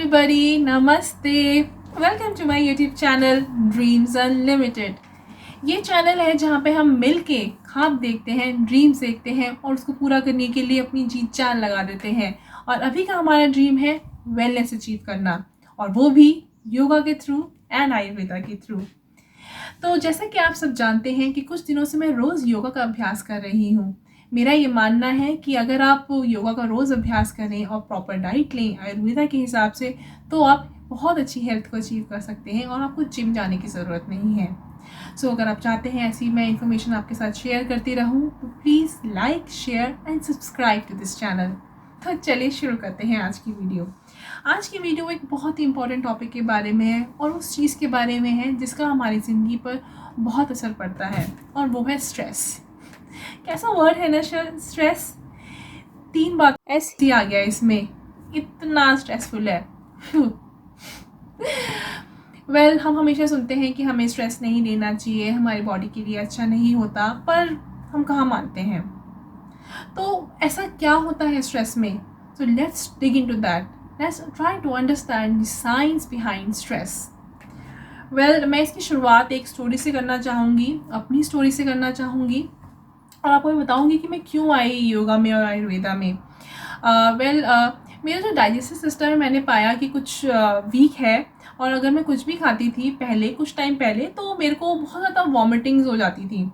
everybody, नमस्ते। Welcome to my YouTube channel Dreams Unlimited. ये channel है जहाँ पे हम मिल के ख्वाब देखते हैं, ड्रीम्स देखते हैं और उसको पूरा करने के लिए अपनी जी जान लगा देते हैं। और अभी का हमारा ड्रीम है वेलनेस अचीव करना, और वो भी योगा के थ्रू एंड आयुर्वेदा के थ्रू। तो जैसा कि आप सब जानते हैं कि कुछ दिनों से मैं रोज़ योगा का अभ्यास कर रही हूँ। मेरा ये मानना है कि अगर आप योगा का रोज़ अभ्यास करें और प्रॉपर डाइट लें आयुर्वेदा के हिसाब से, तो आप बहुत अच्छी हेल्थ को अचीव कर सकते हैं और आपको जिम जाने की ज़रूरत नहीं है। सो अगर आप चाहते हैं ऐसी मैं इन्फॉर्मेशन आपके साथ शेयर करती रहूँ, तो please like, share and subscribe to this channel. तो चलिए शुरू करते हैं आज की वीडियो। आज की वीडियो एक बहुत ही इंपॉर्टेंट टॉपिक के बारे में है और उस चीज़ के बारे में है जिसका हमारी ज़िंदगी पर बहुत असर पड़ता है, और वो है स्ट्रेस। कैसा वर्ड है ना स्ट्रेस। 3 बात ऐसी आ गया इसमें, इतना स्ट्रेसफुल है। हम हमेशा सुनते हैं कि हमें स्ट्रेस नहीं लेना चाहिए, हमारी बॉडी के लिए अच्छा नहीं होता, पर हम कहाँ मानते हैं। तो ऐसा क्या होता है स्ट्रेस में? So let's dig into that. Let's try to understand the science behind stress. मैं इसकी शुरुआत एक स्टोरी से करना चाहूँगी, अपनी स्टोरी से करना चाहूँगी, और आपको मैं बताऊँगी कि मैं क्यों आई योगा में और आयुर्वेदा में। मेरा जो डाइजेस्टिव सिस्टम है, मैंने पाया कि कुछ वीक है, और अगर मैं कुछ भी खाती थी कुछ टाइम पहले, तो मेरे को बहुत ज़्यादा वॉमिटिंग्स हो जाती थी।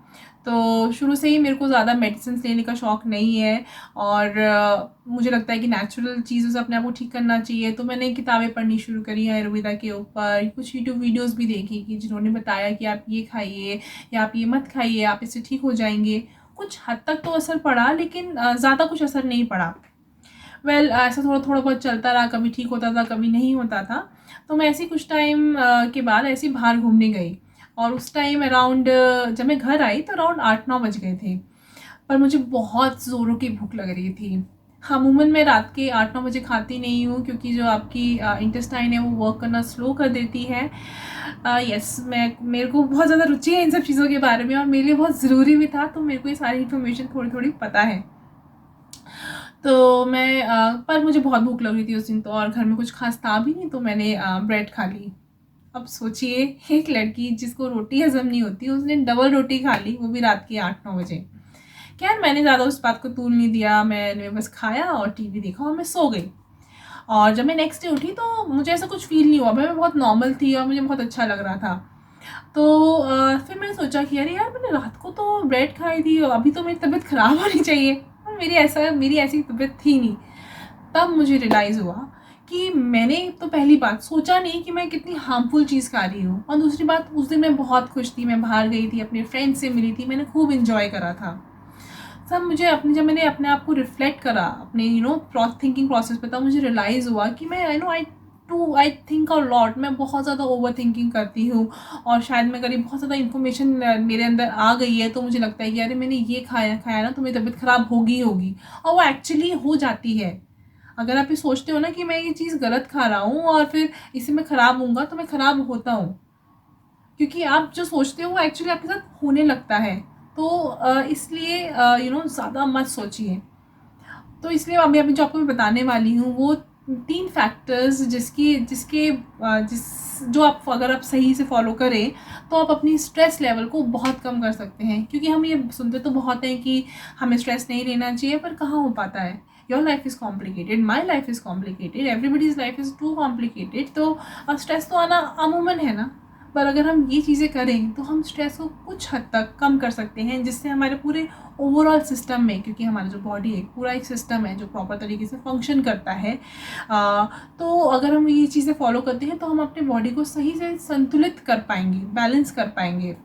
तो शुरू से ही मेरे को ज़्यादा मेडिसिन लेने का शौक़ नहीं है, और मुझे लगता है कि नेचुरल चीज़ों से अपने आप को ठीक करना चाहिए। तो मैंने किताबें पढ़नी शुरू करी आयुर्वेदा के ऊपर, कुछ यूट्यूब वीडियोस भी देखी कि जिन्होंने बताया कि आप ये खाइए या आप ये मत खाइए, आप इससे ठीक हो जाएंगे। कुछ हद तक तो असर पड़ा, लेकिन ज़्यादा कुछ असर नहीं पड़ा। ऐसा थोड़ा बहुत चलता रहा, कभी ठीक होता था, कभी नहीं होता था। तो मैं ऐसे कुछ टाइम के बाद ऐसे बाहर घूमने गई, और उस टाइम अराउंड जब मैं घर आई तो अराउंड 8-9 बज गए थे, पर मुझे बहुत ज़ोरों की भूख लग रही थी। अमूमन मैं रात के 8-9 बजे खाती नहीं हूँ, क्योंकि जो आपकी इंटेस्टाइन है वो वर्क करना स्लो कर देती है। मेरे को बहुत ज़्यादा रुचि है इन सब चीज़ों के बारे में, और मेरे लिए बहुत ज़रूरी भी था, तो मेरे को ये सारी इन्फॉर्मेशन थोड़ी पता है। तो पर मुझे बहुत भूख लग रही थी उस दिन, तो और घर में कुछ खास था भी नहीं, तो मैंने ब्रेड खा ली। अब सोचिए, एक लड़की जिसको रोटी हज़म नहीं होती, उसने डबल रोटी खा ली, वो भी रात के 8-9 बजे। खैर, मैंने ज़्यादा उस बात को तूल नहीं दिया, मैंने बस खाया और टीवी देखा और मैं सो गई। और जब मैं नेक्स्ट डे उठी तो मुझे ऐसा कुछ फील नहीं हुआ, मैं बहुत नॉर्मल थी और मुझे बहुत अच्छा लग रहा था। तो फिर मैंने सोचा कि अरे यार, मैंने रात को तो ब्रेड खाई थी, अभी तो मेरी तबीयत ख़राब होनी चाहिए, और मेरी ऐसी तबीयत थी नहीं। तब मुझे रियलाइज़ हुआ कि मैंने तो पहली बात सोचा नहीं कि मैं कितनी हार्मफुल चीज़ खा रही हूँ, और दूसरी बात, उस दिन मैं बहुत खुश थी, मैं बाहर गई थी, अपने फ्रेंड्स से मिली थी, मैंने खूब इन्जॉय करा था। जब मैंने अपने आप को रिफ्लेक्ट करा अपने थिंकिंग प्रोसेस पे, तब मुझे रियलाइज़ हुआ कि मैं आई थिंक अ लॉट, मैं बहुत ज़्यादा ओवर थिंकिंग करती हूँ, और शायद मैं करीब बहुत ज़्यादा इन्फॉर्मेशन मेरे अंदर आ गई है, तो मुझे लगता है कि अरे मैंने ये खाया ना, तो मेरी तबीयत ख़राब होगी, और वो एक्चुअली हो जाती है। अगर आप ये सोचते हो ना कि मैं ये चीज़ गलत खा रहा हूँ और फिर इससे मैं ख़राब होऊंगा, तो मैं ख़राब होता हूँ, क्योंकि आप जो सोचते हो वो एक्चुअली आपके साथ होने लगता है। तो इसलिए ज़्यादा मत सोचिए। तो इसलिए अभी जो आपको मैं बताने वाली हूँ, वो 3 फैक्टर्स जो आप अगर आप सही से फॉलो करें, तो आप अपनी स्ट्रेस लेवल को बहुत कम कर सकते हैं। क्योंकि हम ये सुनते तो बहुत हैं कि हमें स्ट्रेस नहीं लेना चाहिए, पर कहाँ हो पाता है। Your life is complicated, my life is complicated, everybody's life is too complicated. तो स्ट्रेस तो आना अमूमन है ना, पर अगर हम ये चीज़ें करें तो हम स्ट्रेस को कुछ हद तक कम कर सकते हैं, जिससे हमारे पूरे ओवरऑल सिस्टम में, क्योंकि हमारा जो बॉडी है पूरा एक सिस्टम है जो प्रॉपर तरीके से फंक्शन करता है, तो अगर हम ये चीज़ें फॉलो करते हैं तो हम अपने बॉडी को सही से संतुलित कर पाएंगे, बैलेंस कर पाएंगे।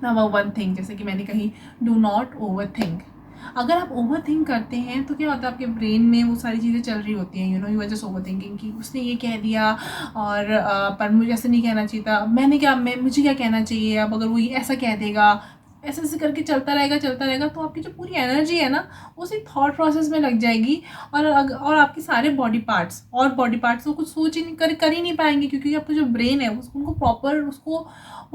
नंबर 1 थिंग, जैसे कि मैंने कही, डू नॉट ओवर थिंक। अगर आप ओवर थिंक करते हैं तो क्या होता है, आपके ब्रेन में वो सारी चीज़ें चल रही होती हैं, you are just overthinking कि उसने ये कह दिया, और पर मुझे ऐसे नहीं कहना चाहिए था, मुझे क्या कहना चाहिए, अब अगर वो ये ऐसा कह देगा, ऐसे करके चलता रहेगा, तो आपकी जो पूरी एनर्जी है ना, उसी थॉट प्रोसेस में लग जाएगी, और आपके सारे बॉडी पार्ट्स तो कुछ सोच ही कर ही नहीं पाएंगे, क्योंकि आपका जो ब्रेन है वो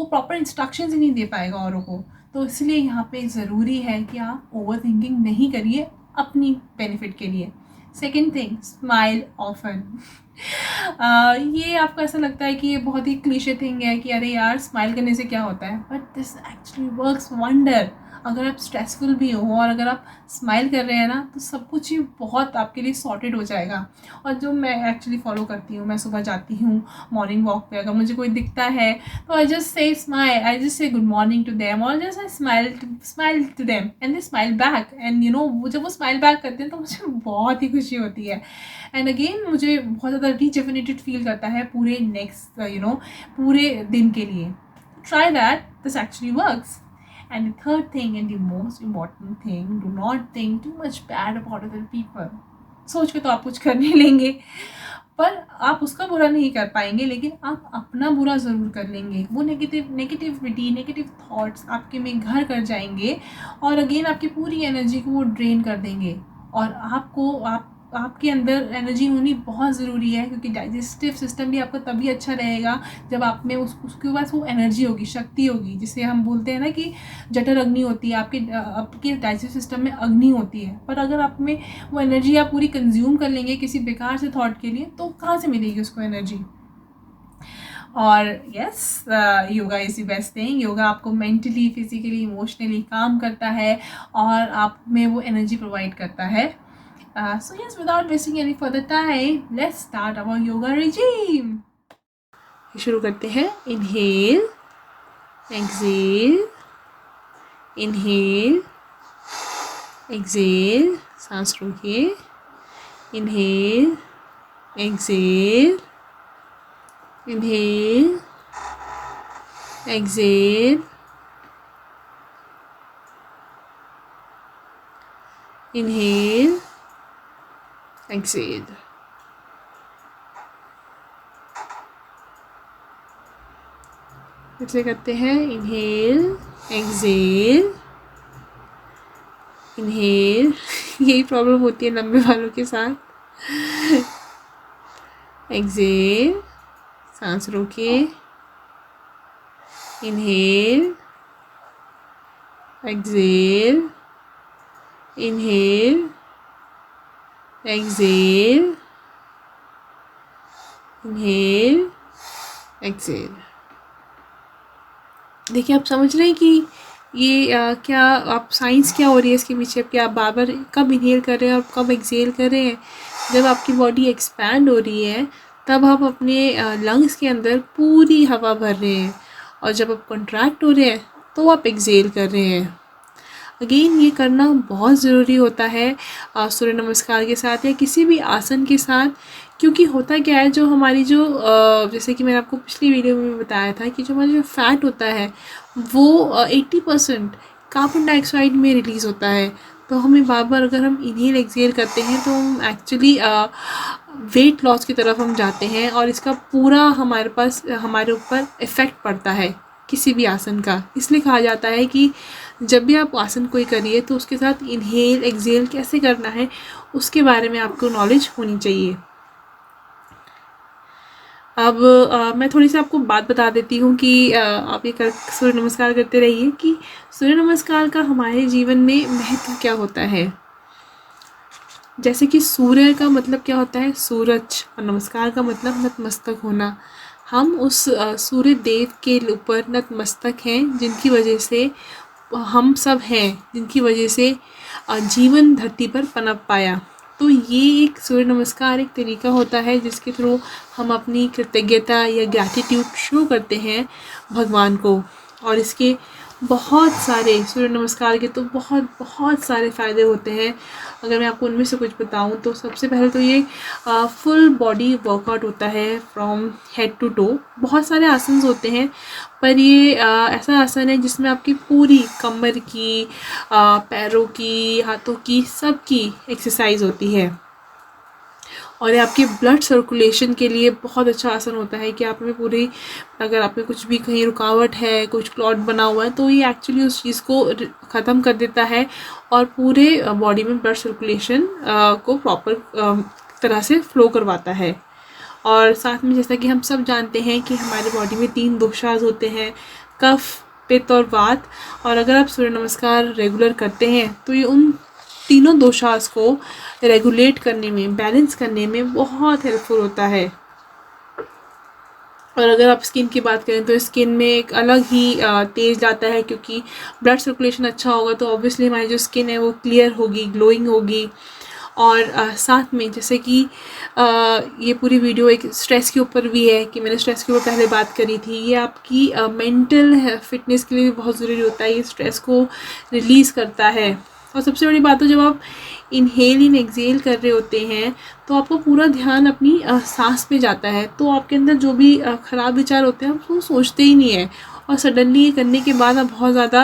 प्रॉपर इंस्ट्रक्शंस ही नहीं दे पाएगा औरों को। तो इसलिए यहाँ पे ज़रूरी है कि आप ओवर थिंकिंग नहीं करिए अपनी बेनिफिट के लिए। Second thing, smile often. ये आपको ऐसा लगता है कि ये बहुत ही क्लीशे थिंग है कि अरे यार स्माइल करने से क्या होता है, but this actually works wonder. अगर आप स्ट्रेसफुल भी हो और अगर आप स्माइल कर रहे हैं ना, तो सब कुछ ही बहुत आपके लिए सॉर्टेड हो जाएगा। और जो मैं एक्चुअली फॉलो करती हूँ, मैं सुबह जाती हूँ मॉर्निंग वॉक पे, अगर मुझे कोई दिखता है तो I just say smile, I just say good morning to them, और just I smile to them and they smile back. And you know जब वो स्माइल बैक करते हैं तो मुझे बहुत ही खुशी होती है। एंड अगेन मुझे बहुत ज़्यादा रिजुवेनेटेड फील करता है पूरे नेक्स्ट पूरे दिन के लिए। Try that, this actually works. And the third thing and the most important thing, do not think too much bad about other people. सोच के तो आप कुछ कर नहीं लेंगे, पर आप उसका बुरा नहीं कर पाएंगे, लेकिन आप अपना बुरा ज़रूर कर लेंगे। वो नेगेटिविटी, नेगेटिव थॉट्स आपके में घर कर जाएंगे और अगेन आपकी पूरी एनर्जी को वो ड्रेन कर देंगे। और आपके अंदर एनर्जी होनी बहुत ज़रूरी है, क्योंकि डाइजेस्टिव सिस्टम भी आपका तभी अच्छा रहेगा जब आप में उसके पास वो एनर्जी होगी, शक्ति होगी, जिसे हम बोलते हैं ना कि जठर अग्नि होती है, आपके डाइजेस्टिव सिस्टम में अग्नि होती है। पर अगर आप में वो एनर्जी आप पूरी कंज्यूम कर लेंगे किसी बेकार से थॉट के लिए, तो कहाँ से मिलेगी उसको एनर्जी। और yes, yoga is the best thing. Yoga आपको मेंटली, फिजिकली, इमोशनली काम करता है और आप में वो एनर्जी प्रोवाइड करता है। So yes, without wasting any further time, let's start our yoga regime. शुरू करते हैं। Inhale, exhale, inhale, exhale, सांस रोकिए। Inhale, exhale, inhale, exhale, inhale, exhale. इसलिए करते हैं। Inhale, exhale, inhale. यही प्रॉब्लम होती है लंबे वालों के साथ। एक्सेल, सांस रोकिए। Inhale, exhale, inhale, exhale, inhale, exhale. देखिए, आप समझ रहे हैं कि ये क्या आप साइंस क्या हो रही है इसके पीछे, कि आप बार बार कब इनहेल कर रहे हैं और कब एक्सेल कर रहे हैं। जब आपकी बॉडी एक्सपैंड हो रही है तब आप अपने लंग्स के अंदर पूरी हवा भर रहे हैं, और जब आप कॉन्ट्रैक्ट हो रहे हैं तो आप एक्सेल कर रहे हैं। अगेन ये करना बहुत ज़रूरी होता है सूर्य नमस्कार के साथ या किसी भी आसन के साथ, क्योंकि होता क्या है, जो हमारी जो जैसे कि मैंने आपको पिछली वीडियो में बताया था कि जो हमारा जो फैट होता है वो 80% कार्बन डाइऑक्साइड में रिलीज़ होता है। तो हमें बार बार अगर हम इनहेल एक्सहेल करते हैं तो हम एक्चुअली वेट लॉस की तरफ हम जाते हैं, और इसका पूरा हमारे ऊपर इफ़ेक्ट पड़ता है किसी भी आसन का। इसलिए कहा जाता है कि जब भी आप आसन कोई करिए तो उसके साथ इनहेल एक्सहेल कैसे करना है उसके बारे में आपको नॉलेज होनी चाहिए। अब मैं थोड़ी सी आपको बात बता देती हूँ कि आप ये सूर्य नमस्कार करते रहिए कि सूर्य नमस्कार का हमारे जीवन में महत्व क्या होता है। जैसे कि सूर्य का मतलब क्या होता है, सूरज, और नमस्कार का मतलब नतमस्तक होना। हम उस सूर्य देव के ऊपर नतमस्तक हैं, जिनकी वजह से हम सब हैं, जिनकी वजह से जीवन धरती पर पनप पाया। तो ये एक सूर्य नमस्कार एक तरीका होता है जिसके थ्रू हम अपनी कृतज्ञता या ग्रैटिट्यूड शो करते हैं भगवान को। और इसके बहुत सारे सूर्य नमस्कार के तो बहुत सारे फ़ायदे होते हैं। अगर मैं आपको उनमें से कुछ बताऊं तो सबसे पहले तो ये फुल बॉडी वर्कआउट होता है फ्रॉम हेड टू टो। बहुत सारे आसन होते हैं, पर ये ऐसा आसन है जिसमें आपकी पूरी कमर की, पैरों की, हाथों की, सब की एक्सरसाइज होती है। और ये आपके ब्लड सर्कुलेशन के लिए बहुत अच्छा आसन होता है कि आप में पूरी, अगर आप में कुछ भी कहीं रुकावट है, कुछ क्लॉट बना हुआ है, तो ये एक्चुअली उस चीज़ को ख़त्म कर देता है और पूरे बॉडी में ब्लड सर्कुलेशन को प्रॉपर तरह से फ्लो करवाता है। और साथ में जैसा कि हम सब जानते हैं कि हमारे बॉडी में 3 दोषाज होते हैं, कफ, पित्त और वात। और अगर आप सूर्य नमस्कार रेगुलर करते हैं तो ये उन तीनों दोषास को रेगुलेट करने में, बैलेंस करने में बहुत हेल्पफुल होता है। और अगर आप स्किन की बात करें तो स्किन में एक अलग ही तेज लाता है, क्योंकि ब्लड सर्कुलेशन अच्छा होगा तो ऑब्वियसली हमारी जो स्किन है वो क्लियर होगी, ग्लोइंग होगी। और साथ में जैसे कि ये पूरी वीडियो एक स्ट्रेस के ऊपर भी है, कि मैंने स्ट्रेस के ऊपर पहले बात करी थी, ये आपकी मेंटल फिटनेस के लिए भी बहुत ज़रूरी होता है। ये स्ट्रेस को रिलीज़ करता है। और सबसे बड़ी बात है, जब आप इनहेल इन एक्सेल कर रहे होते हैं तो आपका पूरा ध्यान अपनी सांस पे जाता है, तो आपके अंदर जो भी ख़राब विचार होते हैं आप वो सोचते ही नहीं है। और सडनली ये करने के बाद आप बहुत ज़्यादा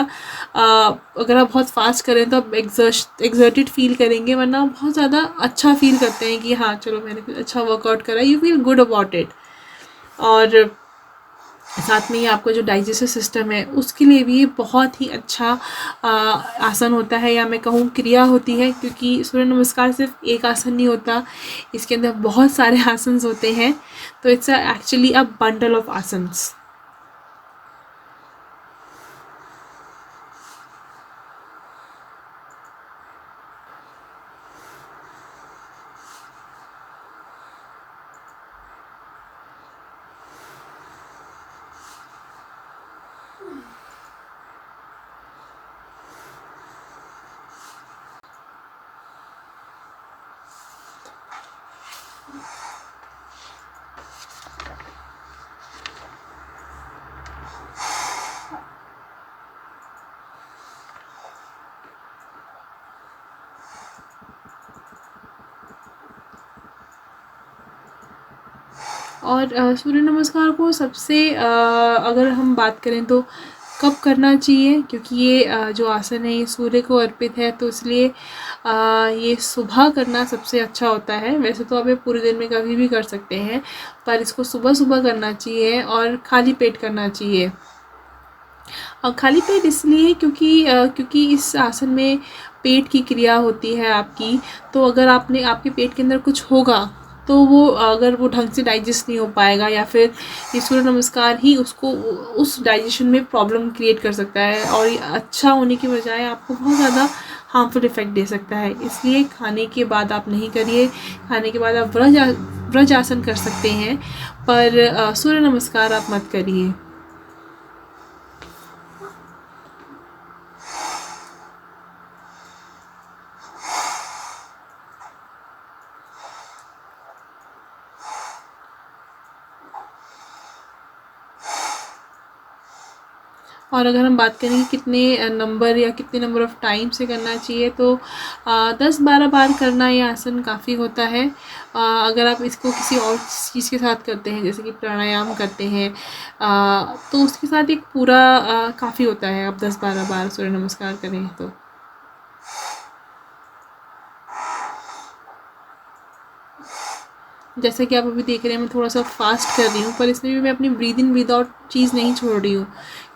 अगर आप बहुत फास्ट करें तो आप एग्जर्टेड फील करेंगे, वरना आप बहुत ज़्यादा अच्छा फील करते हैं कि हाँ चलो मैंने कुछ अच्छा वर्कआउट करा, you feel good about it. और साथ में ही आपका जो डाइजेस्टिव सिस्टम है उसके लिए भी ये बहुत ही अच्छा आसन होता है, या मैं कहूँ क्रिया होती है, क्योंकि सूर्य नमस्कार सिर्फ एक आसन नहीं होता, इसके अंदर बहुत सारे आसन होते हैं। तो it's actually a bundle of asanas. और सूर्य नमस्कार को सबसे अगर हम बात करें तो कब करना चाहिए, क्योंकि ये जो आसन है ये सूर्य को अर्पित है, तो इसलिए ये सुबह करना सबसे अच्छा होता है। वैसे तो आप ये पूरे दिन में कभी भी कर सकते हैं, पर इसको सुबह सुबह करना चाहिए और खाली पेट करना चाहिए। और खाली पेट इसलिए क्योंकि इस आसन में पेट की क्रिया होती है आपकी, तो अगर आपके पेट के अंदर कुछ होगा तो वो अगर वो ढंग से डाइजेस्ट नहीं हो पाएगा, या फिर ये सूर्य नमस्कार ही उसको उस डाइजेशन में प्रॉब्लम क्रिएट कर सकता है, और ये अच्छा होने की बजाय आपको बहुत ज़्यादा हार्मफुल इफ़ेक्ट दे सकता है। इसलिए खाने के बाद आप नहीं करिए। खाने के बाद आप व्रज आसन कर सकते हैं, पर सूर्य नमस्कार आप मत करिए। और अगर हम बात करें कि कितने नंबर या कितने नंबर ऑफ़ टाइम से करना चाहिए, तो 10-12 बार करना ये आसन काफ़ी होता है। अगर आप इसको किसी और चीज़ के साथ करते हैं, जैसे कि प्राणायाम करते हैं, तो उसके साथ एक पूरा काफ़ी होता है। आप 10-12 बार सूर्य नमस्कार करें तो। जैसा कि आप अभी देख रहे हैं मैं थोड़ा सा फास्ट कर रही हूँ, पर इसमें भी मैं अपनी ब्रीद इन ब्रीद आउट चीज़ नहीं छोड़ रही हूँ,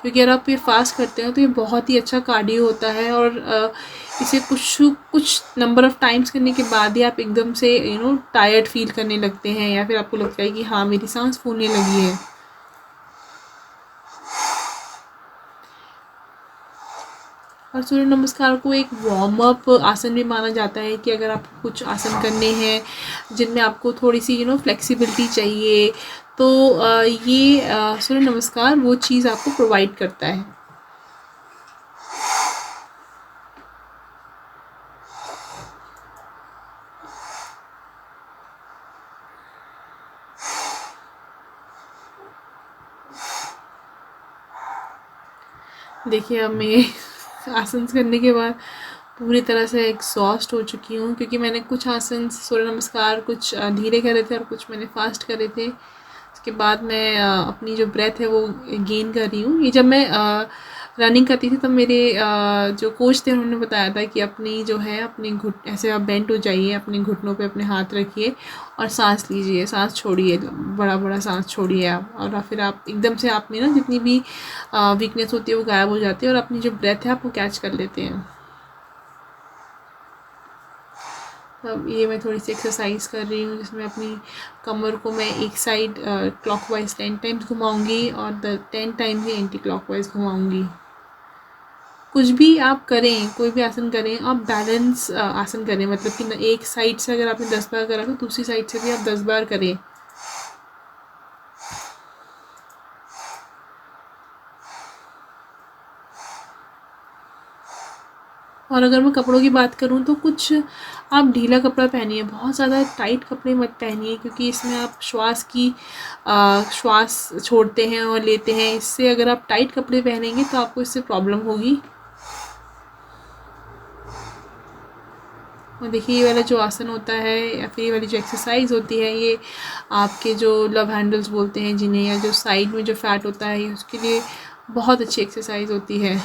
क्योंकि अगर आप ये फास्ट करते हो तो ये बहुत ही अच्छा कार्डियो होता है। और इसे कुछ नंबर ऑफ़ टाइम्स करने के बाद ही आप एकदम से टायर्ड फील करने लगते हैं, या फिर आपको लगता है कि हाँ मेरी सांस फूलने लगी है। और सूर्य नमस्कार को एक वार्म अप आसन भी माना जाता है, कि अगर आपको कुछ आसन करने हैं जिनमें आपको थोड़ी सी फ्लेक्सिबिलिटी चाहिए, तो ये सूर्य नमस्कार वो चीज़ आपको प्रोवाइड करता है। देखिए अब मैं आसन करने के बाद पूरी तरह से एग्जॉस्ट हो चुकी हूँ, क्योंकि मैंने कुछ आसन सूर्य नमस्कार कुछ धीरे करे थे और कुछ मैंने फास्ट करे थे। उसके बाद मैं अपनी जो ब्रेथ है वो गेन कर रही हूँ। ये जब मैं रनिंग करती थी तब मेरे जो कोच थे उन्होंने बताया था कि अपनी जो है अपने ऐसे आप बेंट हो जाइए, अपने घुटनों पे अपने हाथ रखिए और सांस लीजिए, सांस छोड़िए, बड़ा बड़ा सांस छोड़िए आप, और फिर आप एकदम से आप में ना जितनी भी वीकनेस होती है वो गायब हो जाती है, और अपनी जो ब्रेथ है आप वो कैच कर लेते हैं। अब ये मैं थोड़ी सी एक्सरसाइज कर रही हूँ, जिसमें अपनी कमर को मैं एक साइड क्लॉकवाइज 10 टाइम्स घुमाऊँगी और 10 टाइम्स ही एंटी क्लॉकवाइज घुमाऊँगी। कुछ भी आप करें, कोई भी आसन करें, आप बैलेंस आसन करें, मतलब कि एक साइड से अगर आपने 10 बार करा तो दूसरी साइड से भी आप 10 बार करें। और अगर मैं कपड़ों की बात करूँ तो कुछ आप ढीला कपड़ा पहनिए, बहुत ज़्यादा टाइट कपड़े मत पहनिए, क्योंकि इसमें आप श्वास छोड़ते हैं और लेते हैं। इससे अगर आप टाइट कपड़े पहनेंगे तो आपको इससे प्रॉब्लम होगी। और देखिए, ये वाला जो आसन होता है या फिर ये वाली जो एक्सरसाइज होती है, ये आपके जो लव हैंडल्स बोलते हैं जिन्हें, या जो साइड में जो फैट होता है, उसके लिए बहुत अच्छी एक्सरसाइज होती है।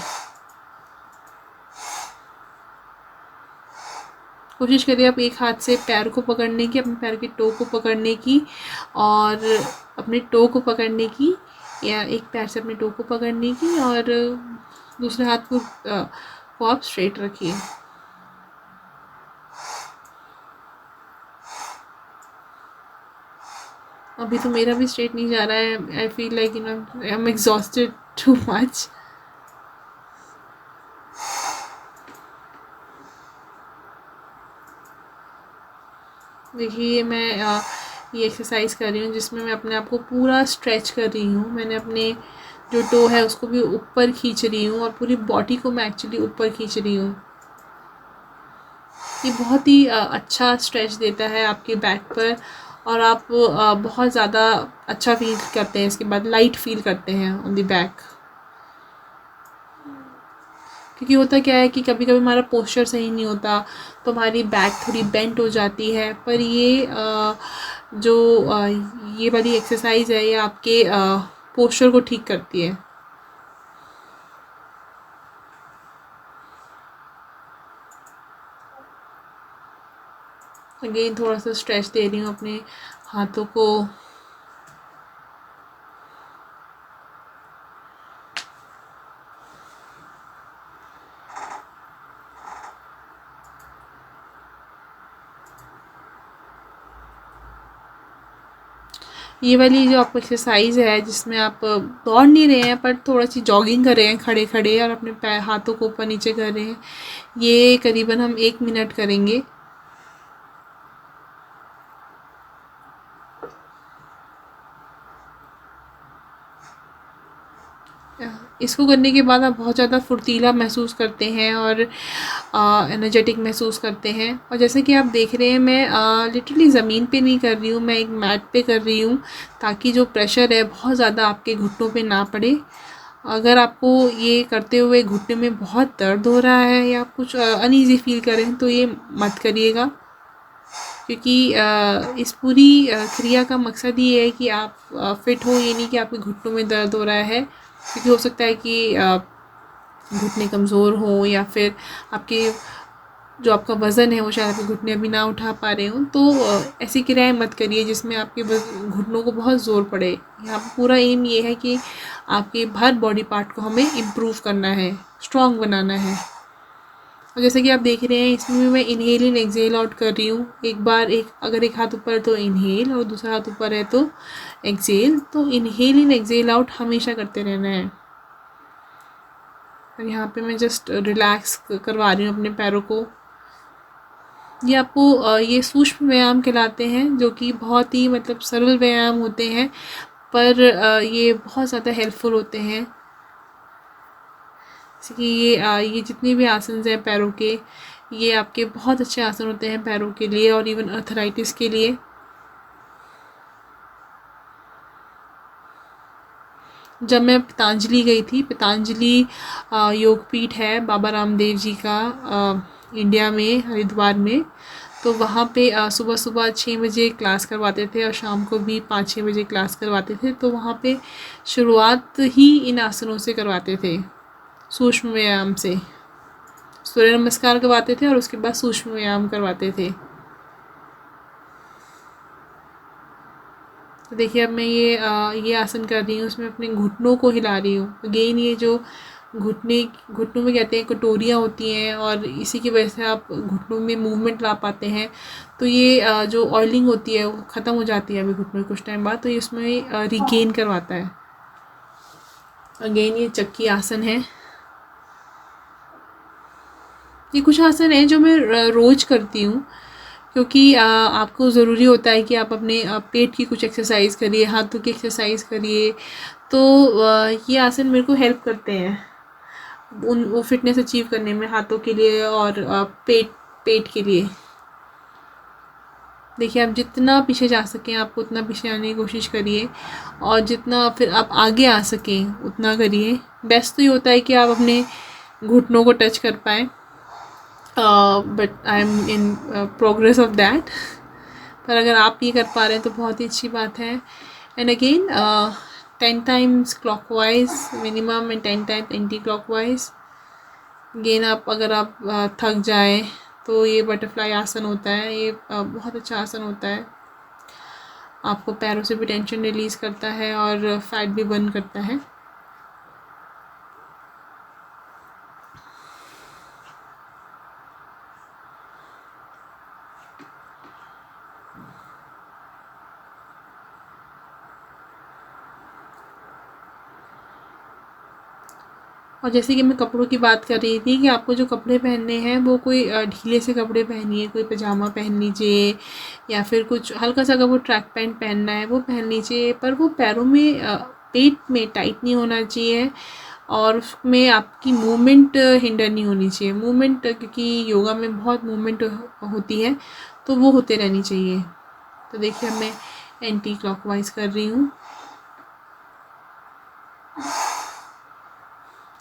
कोशिश करिए आप एक हाथ से पैर को पकड़ने की, अपने पैर के टो को पकड़ने की, और अपने टो को पकड़ने की, या एक पैर से अपने टो को पकड़ने की, और दूसरे हाथ को आप स्ट्रेट रखिए। अभी तो मेरा भी स्ट्रेट नहीं जा रहा है। I feel like I am exhausted too much. देखिए, मैं ये एक्सरसाइज कर रही हूँ जिसमें मैं अपने आप को पूरा स्ट्रेच कर रही हूँ। मैंने अपने जो टो है उसको भी ऊपर खींच रही हूँ, और पूरी बॉडी को मैं एक्चुअली ऊपर खींच रही हूँ। ये बहुत ही अच्छा स्ट्रेच देता है आपके बैक पर, और आप बहुत ज़्यादा अच्छा फील करते हैं। इसके बाद लाइट फील करते हैं ऑन द बैक। क्योंकि होता क्या है कि कभी कभी हमारा पोस्चर सही नहीं होता, तो हमारी बैक थोड़ी बेंट हो जाती है। पर ये ये वाली एक्सरसाइज है, ये आपके पोस्चर को ठीक करती है। अगेन थोड़ा सा स्ट्रेच दे रही हूँ अपने हाथों को। ये वाली जो आपको एक्सरसाइज है जिसमें आप दौड़ नहीं रहे हैं पर थोड़ा सी जॉगिंग कर रहे हैं खड़े खड़े, और अपने पैर हाथों को ऊपर नीचे कर रहे हैं, ये करीबन हम 1 मिनट करेंगे। इसको करने के बाद आप बहुत ज़्यादा फुर्तीला महसूस करते हैं और एनर्जेटिक महसूस करते हैं। और जैसे कि आप देख रहे हैं, मैं लिटरली ज़मीन पे नहीं कर रही हूँ, मैं एक मैट पे कर रही हूँ, ताकि जो प्रेशर है बहुत ज़्यादा आपके घुटनों पे ना पड़े। अगर आपको ये करते हुए घुटने में बहुत दर्द हो रहा है या आप कुछ अनईज़ी फील कर रहे हैं तो ये मत करिएगा, क्योंकि इस पूरी क्रिया का मकसद ये है कि आप फिट हो, ये नहीं कि आपके घुटनों में दर्द हो रहा है। क्योंकि हो सकता है कि घुटने कमज़ोर हो, या फिर आपके जो आपका वज़न है वो शायद आपके घुटने अभी ना उठा पा रहे हों। तो ऐसी क्रियाएं मत करिए जिसमें आपके घुटनों को बहुत ज़ोर पड़े। यहाँ पर पूरा एम ये है कि आपके हर बॉडी पार्ट को हमें इम्प्रूव करना है, स्ट्रॉन्ग बनाना है। और जैसे कि आप देख रहे हैं, इसमें भी मैं इनहेल इन एक्सेल आउट कर रही हूँ। एक बार अगर एक हाथ ऊपर है तो इनहेल, और दूसरा हाथ ऊपर है तो एक्सेल। तो इनहेल इन एक्सेल आउट हमेशा करते रहना है। और यहाँ पे मैं जस्ट रिलैक्स करवा रही हूँ अपने पैरों को। ये आपको ये सूक्ष्म व्यायाम कहलाते हैं, जो कि बहुत ही मतलब सरल व्यायाम होते हैं, पर ये बहुत ज़्यादा हेल्पफुल होते हैं। जैसे कि ये जितने भी आसन हैं पैरों के, ये आपके बहुत अच्छे आसन होते हैं पैरों के लिए, और इवन अर्थराइटिस के लिए। जब मैं पतंजलि गई थी, पतंजलि योगपीठ है बाबा रामदेव जी का, इंडिया में, हरिद्वार में। तो वहाँ पे सुबह सुबह 6 बजे क्लास करवाते थे, और शाम को भी 5-6 बजे क्लास करवाते थे। तो वहाँ पे शुरुआत ही इन आसनों से करवाते थे, सूक्ष्म व्यायाम से। सूर्य नमस्कार करवाते थे और उसके बाद सूक्ष्म व्यायाम करवाते थे। तो देखिए, अब मैं ये आसन कर रही हूँ, उसमें अपने घुटनों को हिला रही हूँ। अगेन ये जो घुटनों में कहते हैं कटोरियाँ होती हैं, और इसी की वजह से आप घुटनों में मूवमेंट ला पाते हैं। तो ये जो ऑयलिंग होती है वो ख़त्म हो जाती है अभी घुटनों कुछ टाइम बाद, तो ये उसमें रिगेन करवाता है। अगेन ये चक्की आसन है। ये कुछ आसन हैं जो मैं रोज़ करती हूँ, क्योंकि आपको ज़रूरी होता है कि आप अपने पेट की कुछ एक्सरसाइज करिए, हाथों की एक्सरसाइज करिए। तो ये आसन मेरे को हेल्प करते हैं वो फिटनेस अचीव करने में, हाथों के लिए और पेट पेट के लिए। देखिए, आप जितना पीछे जा सकें आपको उतना पीछे आने की कोशिश करिए, और जितना फिर आप आगे आ सकें उतना करिए। बेस्ट तो ये होता है कि आप अपने घुटनों को टच कर पाएँ, but I am in progress of that. पर अगर आप ये कर पा रहे हैं तो बहुत ही अच्छी बात है। And again 10 times clockwise minimum and 10 times anti clockwise. Again अगर आप थक जाएं तो ये बटरफ्लाई आसन होता है, ये बहुत अच्छा आसन होता है। आपको पैरों से भी टेंशन रिलीज़ करता है और फैट भी बर्न करता है। और जैसे कि मैं कपड़ों की बात कर रही थी कि आपको जो कपड़े पहनने हैं वो कोई ढीले से कपड़े पहनिए, कोई पजामा पहन लीजिए, या फिर कुछ हल्का सा अगर वो ट्रैक पैंट पहनना है वो पहन लीजिए, पर वो पैरों में पेट में टाइट नहीं होना चाहिए, और उसमें आपकी मूवमेंट हिंडर नहीं होनी चाहिए। मूवमेंट, क्योंकि योगा में बहुत मूवमेंट होती है, तो वो होते रहनी चाहिए। तो देखिए, मैं एंटी क्लॉकवाइज कर रही हूँ।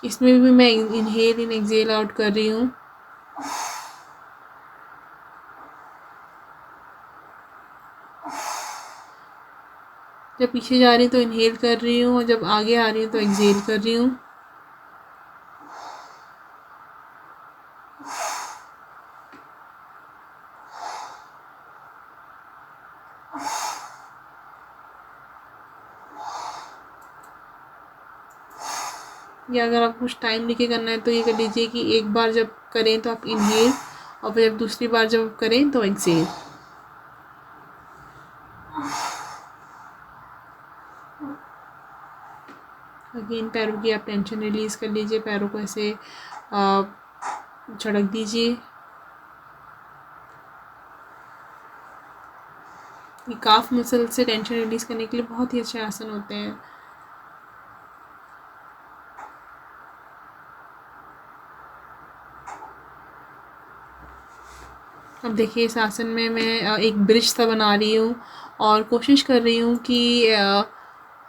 इसमें भी मैं इनहेल इन एक्सेल आउट कर रही हूँ। जब पीछे जा रही हूँ तो इनहेल कर रही हूँ, और जब आगे आ रही हूँ तो एक्सेल कर रही हूँ। या अगर आप कुछ टाइम लेके करना है तो ये कर लीजिए कि एक बार जब करें तो आप इनहेल, और फिर जब दूसरी बार जब करें तो एक्सेल। अगेन पैरों की आप टेंशन रिलीज़ कर लीजिए, पैरों को ऐसे झड़क दीजिए। ये काफ मसल से टेंशन रिलीज़ करने के लिए बहुत ही अच्छे आसन होते हैं। अब देखिए, इस आसन में मैं एक ब्रिज सा बना रही हूँ, और कोशिश कर रही हूँ कि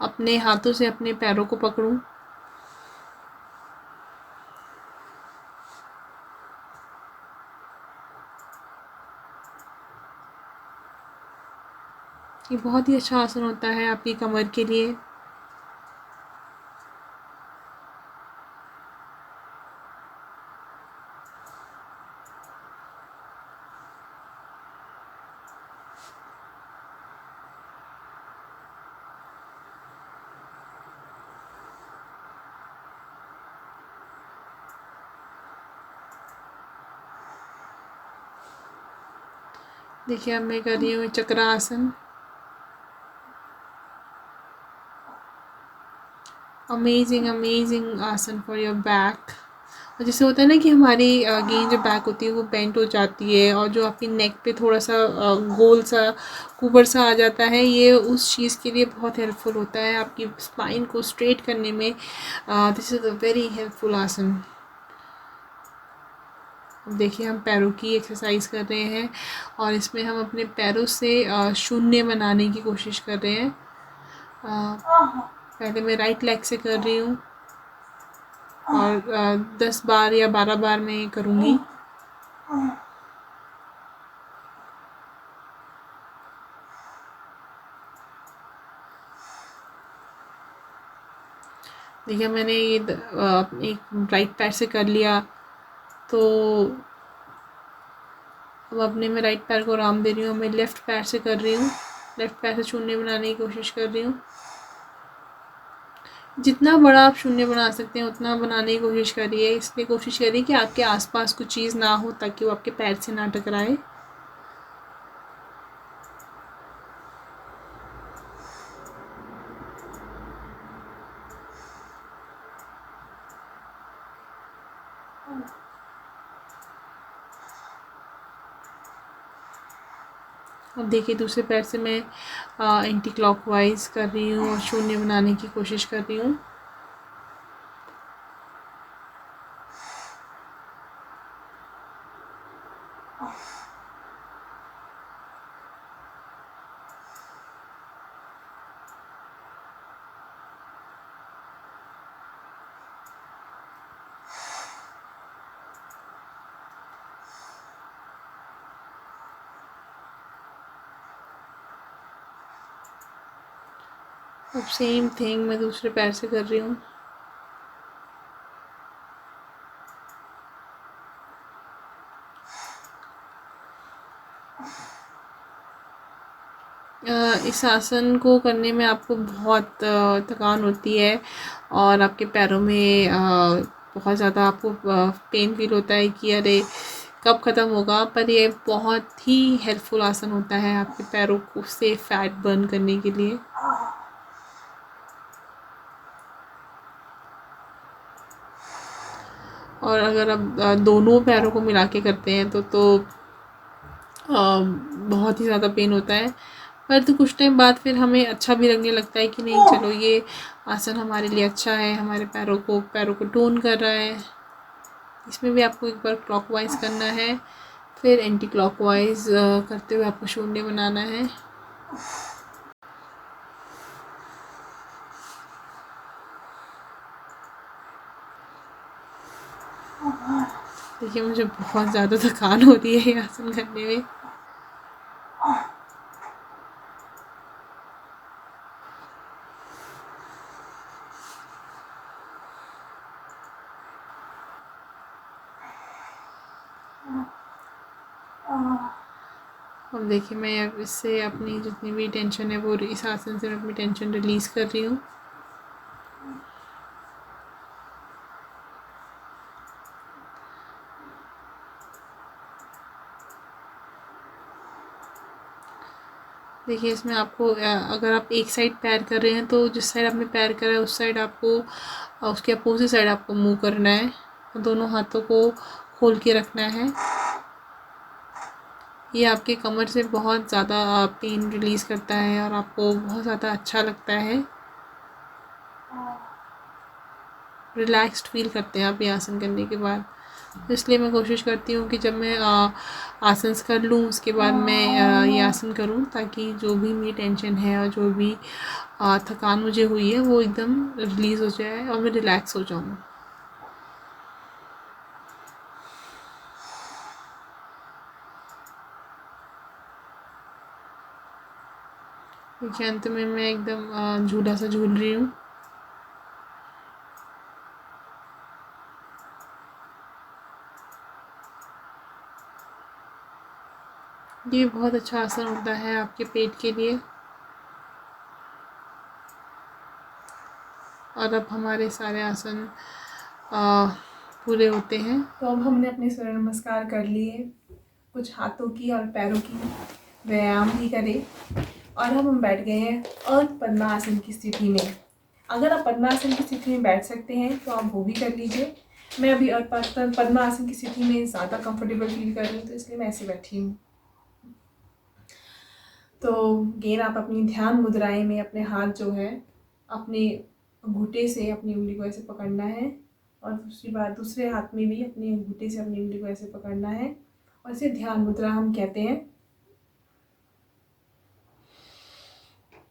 अपने हाथों से अपने पैरों को पकड़ूं। ये बहुत ही अच्छा आसन होता है आपकी कमर के लिए। देखिए, अब मैं कर रही हूँ चक्रासन। अमेजिंग अमेजिंग आसन फॉर योर बैक। और जैसे होता है ना कि हमारी गेंद जो बैक होती है वो बेंट हो जाती है, और जो आपकी नेक पे थोड़ा सा गोल सा कुबर सा आ जाता है, ये उस चीज़ के लिए बहुत हेल्पफुल होता है आपकी स्पाइन को स्ट्रेट करने में। This is a very helpful आसन। अब देखिए, हम पैरों की एक्सरसाइज कर रहे हैं, और इसमें हम अपने पैरों से शून्य बनाने की कोशिश कर रहे हैं। पहले मैं राइट लेग से कर रही हूँ, और 10 बार या 12 बार मैं करूँगी। देखिए, मैंने ये एक राइट पैर से कर लिया, तो अब अपने मैं राइट पैर को आराम दे रही हूँ। मैं लेफ़्ट पैर से कर रही हूँ, लेफ़्ट पैर से शून्य बनाने की कोशिश कर रही हूँ। जितना बड़ा आप शून्य बना सकते हैं उतना बनाने की कोशिश करिए। इसलिए कोशिश करिए कि आपके आसपास कुछ चीज़ ना हो, ताकि वो आपके पैर से ना टकराए। अब देखिए दूसरे पैर से मैं एंटी क्लॉकवाइज कर रही हूँ और शून्य बनाने की कोशिश कर रही हूँ। अब सेम थिंग मैं दूसरे पैर से कर रही हूँ। इस आसन को करने में आपको बहुत थकान होती है और आपके पैरों में बहुत ज़्यादा आपको पेन फील होता है कि अरे कब ख़त्म होगा, पर ये बहुत ही हेल्पफुल आसन होता है आपके पैरों को से फैट बर्न करने के लिए। और अगर आप दोनों पैरों को मिला के करते हैं तो बहुत ही ज़्यादा पेन होता है, पर तो कुछ टाइम बाद फिर हमें अच्छा भी लगने लगता है कि नहीं चलो ये आसन हमारे लिए अच्छा है, हमारे पैरों को टोन कर रहा है। इसमें भी आपको एक बार क्लॉकवाइज करना है, फिर एंटी क्लॉकवाइज करते हुए आपको शून्य बनाना है। देखिए मुझे बहुत ज़्यादा थकान हो रही है ये आसन करने में। अब देखिए मैं अब इससे अपनी जितनी भी टेंशन है वो इस आसन से मैं अपनी टेंशन रिलीज़ कर रही हूँ। देखिए इसमें आपको अगर आप एक साइड पैर कर रहे हैं तो जिस साइड आपने पैर करा है उस साइड आपको उसके अपोजिट साइड आपको मूव करना है। दोनों हाथों को खोल के रखना है। ये आपके कमर से बहुत ज़्यादा पेन रिलीज़ करता है और आपको बहुत ज़्यादा अच्छा लगता है, रिलैक्स्ड फील करते हैं आप ये आसन करने के बाद। तो इसलिए मैं कोशिश करती हूँ कि जब मैं आसन कर लूँ उसके बाद मैं ये आसन करूँ, ताकि जो भी मेरी टेंशन है और जो भी थकान मुझे हुई है वो एकदम रिलीज़ हो जाए और मैं रिलैक्स हो जाऊँ। देखिए अंत में मैं एकदम झूला सा झूल रही हूँ। ये बहुत अच्छा आसन होता है आपके पेट के लिए। और अब हमारे सारे आसन पूरे होते हैं। तो अब हमने अपने सूर्य नमस्कार कर लिए, कुछ हाथों की और पैरों की व्यायाम भी करे और अब हम बैठ गए हैं अर्ध पद्मासन की स्थिति में। अगर आप पद्मासन की स्थिति में बैठ सकते हैं तो आप वो भी कर लीजिए। मैं अभी अर्ध पद्मासन की स्थिति में ज़्यादा कंफर्टेबल फील कर रही हूँ, तो इसलिए मैं ऐसे बैठी हूँ। तो गेन आप अपनी ध्यान मुद्राएं में अपने हाथ जो है अपने अंगूठे से अपनी उंगली को ऐसे पकड़ना है और दूसरी बार दूसरे हाथ में भी अपने अंगूठे से अपनी उंगली को ऐसे पकड़ना है और इसे ध्यान मुद्रा हम कहते हैं।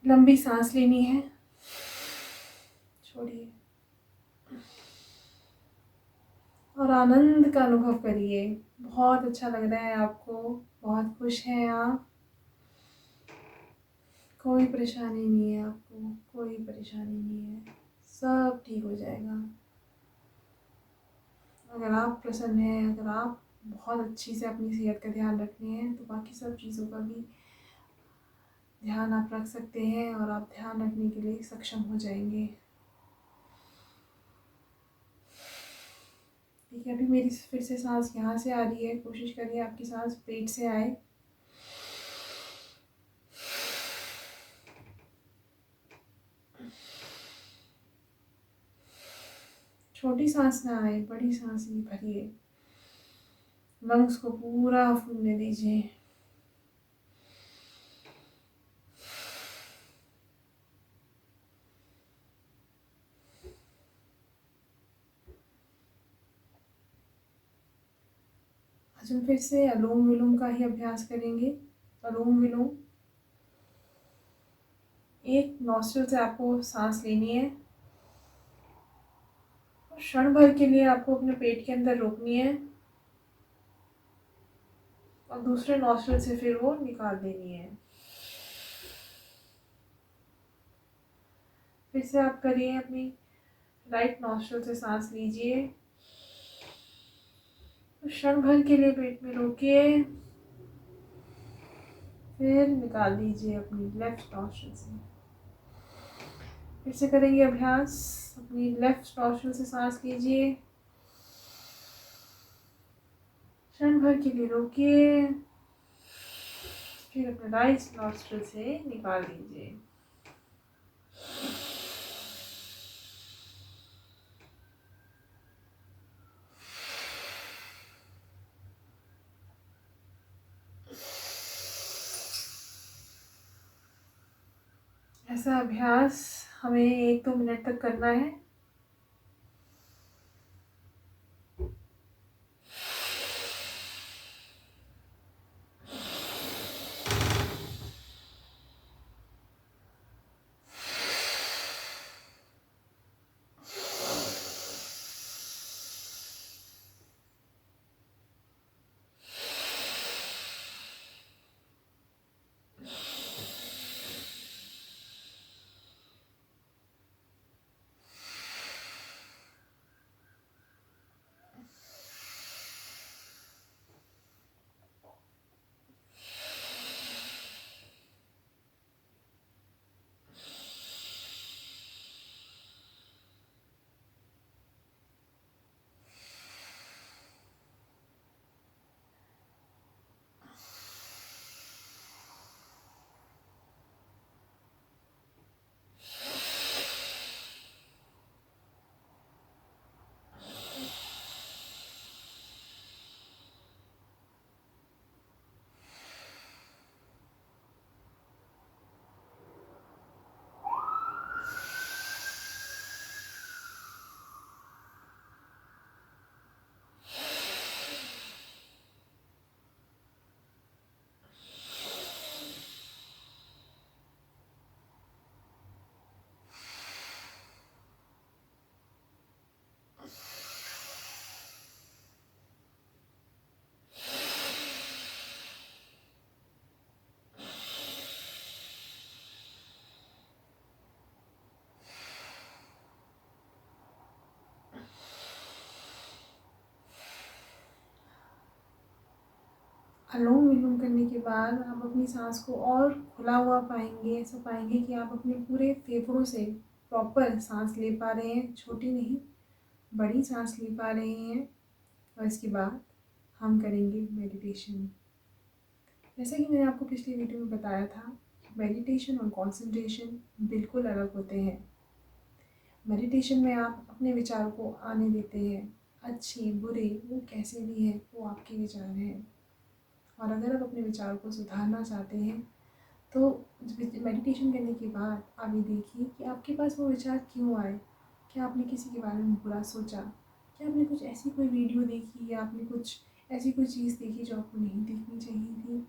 लंबी सांस लेनी है, छोड़िए और आनंद का अनुभव करिए। बहुत अच्छा लग रहा है आपको, बहुत खुश हैं आप, कोई परेशानी नहीं है आपको, कोई परेशानी नहीं है, सब ठीक हो जाएगा। अगर आप प्रसन्न हैं, अगर आप बहुत अच्छी से अपनी सेहत का ध्यान रखने हैं तो बाकी सब चीज़ों का भी ध्यान आप रख सकते हैं और आप ध्यान रखने के लिए सक्षम हो जाएंगे। ठीक है, अभी मेरी फिर से सांस यहाँ से आ रही है, कोशिश करिए आपकी सांस पेट से आए। छोटी सांस ना आए, बड़ी सांस ही भरिए, लंग्स को पूरा फूलने दीजिए। आज हम फिर से अनुलोम विलोम का ही अभ्यास करेंगे। अनुलोम विलोम, एक नॉस्ट्रिल से आपको सांस लेनी है और क्षण भर के लिए आपको अपने पेट के अंदर रोकनी है और दूसरे नॉस्ट्रिल से फिर वो निकाल देनी है। फिर से आप करिए, अपनी राइट नॉस्ट्रिल से सांस लीजिए, क्षण भर के लिए पेट में रोकिए, फिर निकाल दीजिए अपनी लेफ्ट नॉस्ट्रिल से। फिर से करेंगे अभ्यास। अपनी लेफ्ट नॉस्ट्रिल से सांस लीजिए, क्षण भर के लिए रोकिए, फिर अपने राइट नॉस्ट्रिल से निकाल दीजिए। ऐसा अभ्यास हमें 1-2 मिनट तक करना है। अनुलोम विलोम करने के बाद आप अपनी सांस को और खुला हुआ पाएंगे। ऐसा पाएंगे कि आप अपने पूरे फेफड़ों से प्रॉपर सांस ले पा रहे हैं, छोटी नहीं बड़ी सांस ले पा रहे हैं। और इसके बाद हम करेंगे मेडिटेशन। जैसा कि मैंने आपको पिछली वीडियो में बताया था, मेडिटेशन और कंसंट्रेशन बिल्कुल अलग होते हैं। मेडिटेशन में आप अपने विचारों को आने देते हैं, अच्छे बुरे वो कैसे भी हैं, वो आपके विचार हैं। और अगर आप अपने विचारों को सुधारना चाहते हैं तो मेडिटेशन करने के बाद आप ये देखिए कि आपके पास वो विचार क्यों आए। क्या आपने किसी के बारे में बुरा सोचा? क्या आपने कुछ ऐसी कोई वीडियो देखी या आपने कुछ ऐसी कोई चीज़ देखी जो आपको नहीं देखनी चाहिए थी?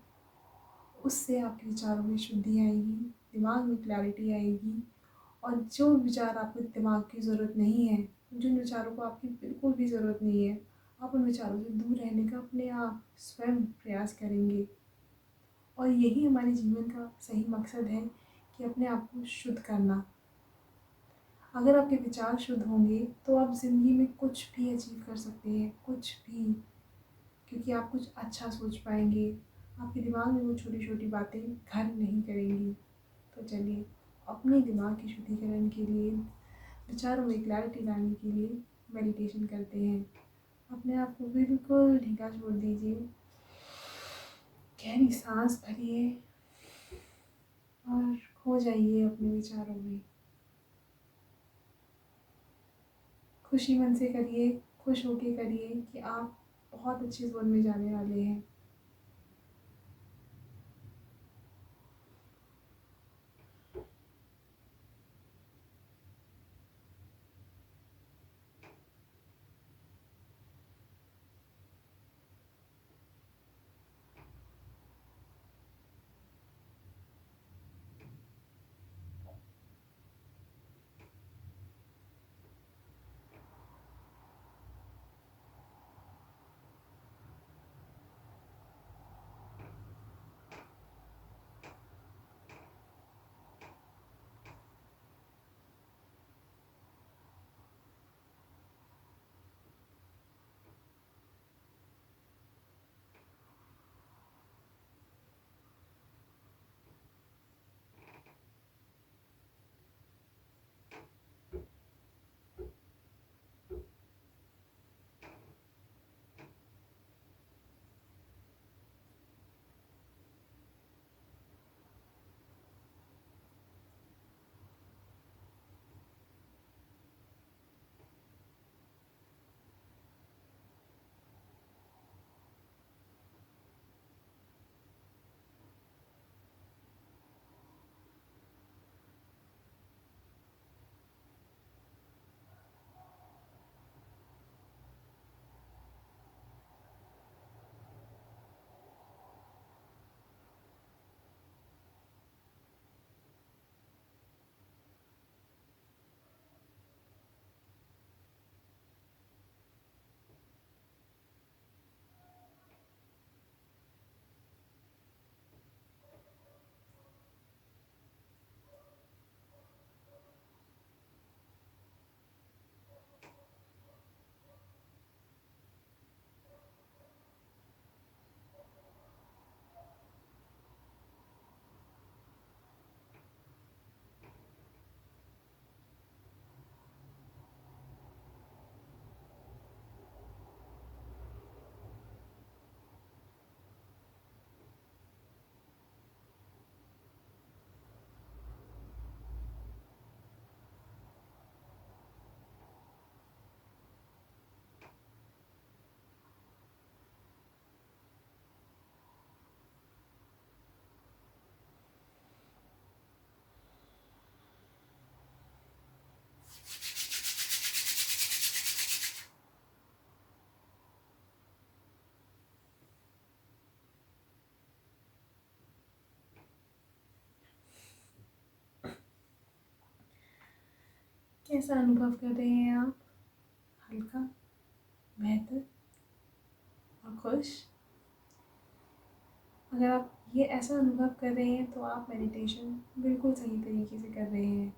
उससे आपके विचारों में शुद्धि आएगी, दिमाग में क्लैरिटी आएगी। और जो विचार आपको दिमाग की ज़रूरत नहीं है, जिन विचारों को आपकी बिल्कुल भी ज़रूरत नहीं है, आप उन विचारों से दूर रहने का अपने आप स्वयं प्रयास करेंगे। और यही हमारे जीवन का सही मकसद है कि अपने आप को शुद्ध करना। अगर आपके विचार शुद्ध होंगे तो आप ज़िंदगी में कुछ भी अचीव कर सकते हैं, कुछ भी, क्योंकि आप कुछ अच्छा सोच पाएंगे। आपके दिमाग में वो छोटी छोटी बातें घर नहीं करेंगी। तो चलिए, अपने दिमाग के शुद्धिकरण के लिए, विचारों में क्लैरिटी लाने के लिए मेडिटेशन करते हैं। अपने आप को बिल्कुल ढीला छोड़ दीजिए, गहरी सांस भरिए और खो जाइए अपने विचारों में। खुशी मन से करिए, खुश होके करिए कि आप बहुत अच्छे जोन में जाने वाले हैं। कैसा अनुभव कर रहे हैं आप? हल्का, बेहतर और खुश? अगर आप ये ऐसा अनुभव कर रहे हैं तो आप मेडिटेशन बिल्कुल सही तरीके से कर रहे हैं।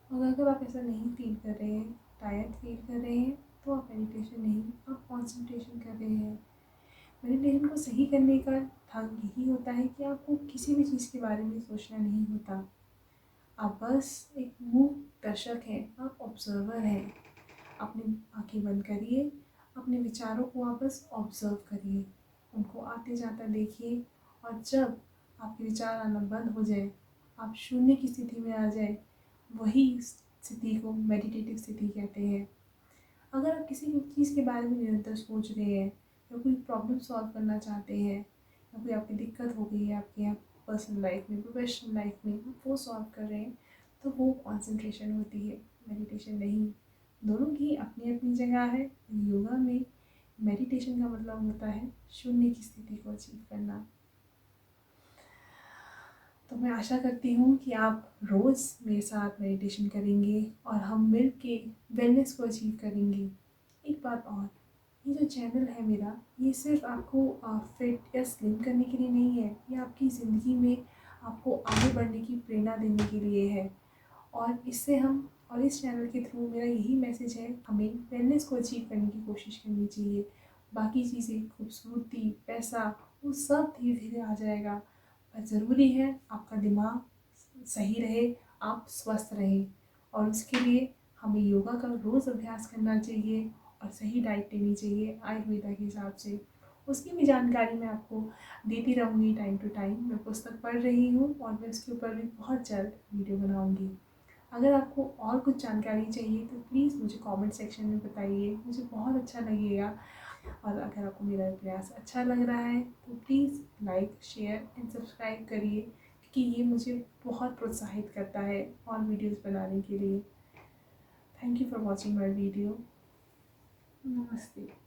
और अगर आप ऐसा नहीं फील कर रहे हैं, टायर्ड फील कर रहे हैं, तो आप मेडिटेशन नहीं, आप कंसंट्रेशन कर रहे हैं। मेडिटेशन को सही करने का ढंग यही होता है कि आपको किसी भी चीज़ के बारे में सोचना नहीं होता। आप बस एक मूक दर्शक हैं, आप ऑब्जर्वर हैं। अपनी आंखें बंद करिए, अपने विचारों को आप बस ऑब्जर्व करिए, उनको आते जाता देखिए। और जब आपके विचार आना बंद हो जाए, आप शून्य की स्थिति में आ जाए, वही स्थिति को मेडिटेटिव स्थिति कहते हैं। अगर आप किसी भी चीज़ के बारे में निरंतर सोच रहे हैं, या कोई प्रॉब्लम सॉल्व करना चाहते हैं, या कोई आपकी दिक्कत हो गई है आपके यहाँ पर्सनल लाइफ में, प्रोफेशनल लाइफ में, आप वो सॉल्व कर रहे हैं, तो वो कॉन्सेंट्रेशन होती है, मेडिटेशन नहीं। दोनों की अपनी अपनी जगह है। योगा में मेडिटेशन का मतलब होता है शून्य की स्थिति को अचीव करना। तो मैं आशा करती हूँ कि आप रोज़ मेरे साथ मेडिटेशन करेंगे और हम मिल के वेलनेस को अचीव करेंगे। एक बात और, ये जो चैनल है मेरा, ये सिर्फ आपको फिट या स्लिम करने के लिए नहीं है, ये आपकी ज़िंदगी में आपको आगे बढ़ने की प्रेरणा देने के लिए है। और इस चैनल के थ्रू मेरा यही मैसेज है, हमें वेलनेस को अचीव करने की कोशिश करनी चाहिए। बाकी चीज़ें, खूबसूरती, पैसा, वो सब धीरे धीरे आ जाएगा। पर ज़रूरी है आपका दिमाग सही रहे, आप स्वस्थ रहें। और उसके लिए हमें योगा का रोज़ अभ्यास करना चाहिए और सही डाइट लेनी चाहिए आयुर्वेदा के हिसाब से। उसकी भी जानकारी मैं आपको देती रहूँगी टाइम टू टाइम। मैं पुस्तक पढ़ रही हूँ और मैं उसके ऊपर भी बहुत जल्द वीडियो बनाऊँगी। अगर आपको और कुछ जानकारी चाहिए तो प्लीज़ मुझे कमेंट सेक्शन में बताइए, मुझे बहुत अच्छा लगेगा। और अगर आपको मेरा प्रयास अच्छा लग रहा है तो please like, share and subscribe करिए, क्योंकि ये मुझे बहुत प्रोत्साहित करता है और वीडियोस बनाने के लिए। Thank you for watching my video. नमस्ते।